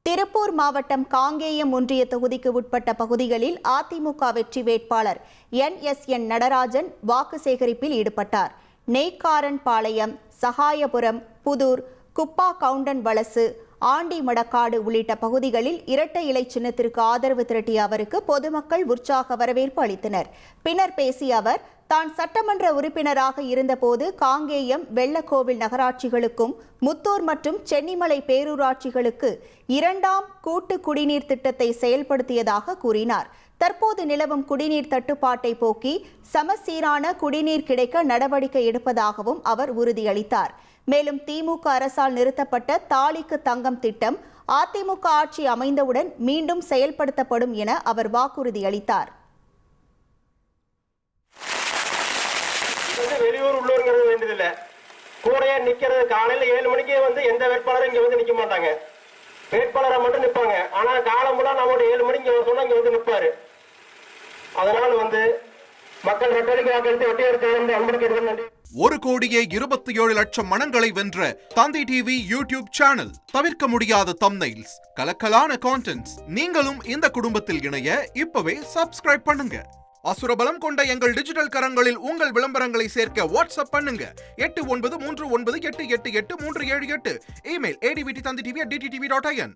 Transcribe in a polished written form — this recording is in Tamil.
திருப்பூர் மாவட்டம் காங்கேயம் ஒன்றிய தொகுதிக்கு உட்பட்ட பகுதிகளில் அதிமுக வெற்றி வேட்பாளர் NSN நடராஜன் வாக்கு சேகரிப்பில் ஈடுபட்டார். நெய்க்காரன்பாளையம், சகாயபுரம், புதூர், குப்பா கவுண்டன் வலசு, ஆண்டிமடக்காடு உள்ளிட்ட பகுதிகளில் இரட்டை இலை சின்னத்திற்கு ஆதரவு திரட்டிய அவருக்கு பொதுமக்கள் உற்சாக வரவேற்பு அளித்தனர். பின்னர் பேசிய அவர், தான் சட்டமன்ற உறுப்பினராக இருந்தபோது காங்கேயம், வெள்ளக்கோவில் நகராட்சிகளுக்கும் முத்தூர் மற்றும் சென்னிமலை பேரூராட்சிகளுக்கு 2ஆம் கூட்டு குடிநீர் திட்டத்தை செயல்படுத்தியதாக கூறினார். தற்போது நிலவும் குடிநீர் தட்டுப்பாட்டை போக்கி சமசீரான குடிநீர் கிடைக்க நடவடிக்கை எடுப்பதாகவும் அவர் உறுதியளித்தார். மேலும் திமுக அரசால் நிறுத்தப்பட்ட தாலிக்கு தங்கம் திட்டம் அதிமுக ஆட்சி அமைந்தவுடன் மீண்டும் செயல்படுத்தப்படும் என அவர் வாக்குறுதி அளித்தார். வெளியூர் உள்ளூருங்கிறது வேண்டியதில்லை, கூடையா நிக்கிறது. காலையில 7 மணிக்கே எந்த வேட்பாளரும் இங்க நிக்க மாட்டாங்க, வேட்பாளரை மட்டும் நிற்பாங்க. ஆனா காலம் கூட நம்மளோட 7 மணிக்கு சொன்னா இங்க நிற்பாரு. அதனால மக்கள் ரெட்டடிக்கு வாக்களித்து வெற்றி எடுத்து அன்பு. 1,27,00,000 மனங்களை வென்ற தந்தி டிவி யூடியூப் சேனல். தவிர்க்க முடியாத தம்ப்நெயில்ஸ், கலக்கலான கான்டென்ட்ஸ். நீங்களும் இந்த குடும்பத்தில் இணைய இப்பவே சப்ஸ்கிரைப் பண்ணுங்க. அசுரபலம் கொண்ட எங்கள் டிஜிட்டல் கரங்களில் உங்கள் விளம்பரங்களை சேர்க்க வாட்ஸ்அப் பண்ணுங்க. 8939888838. Email advtthanditv@dttv.in.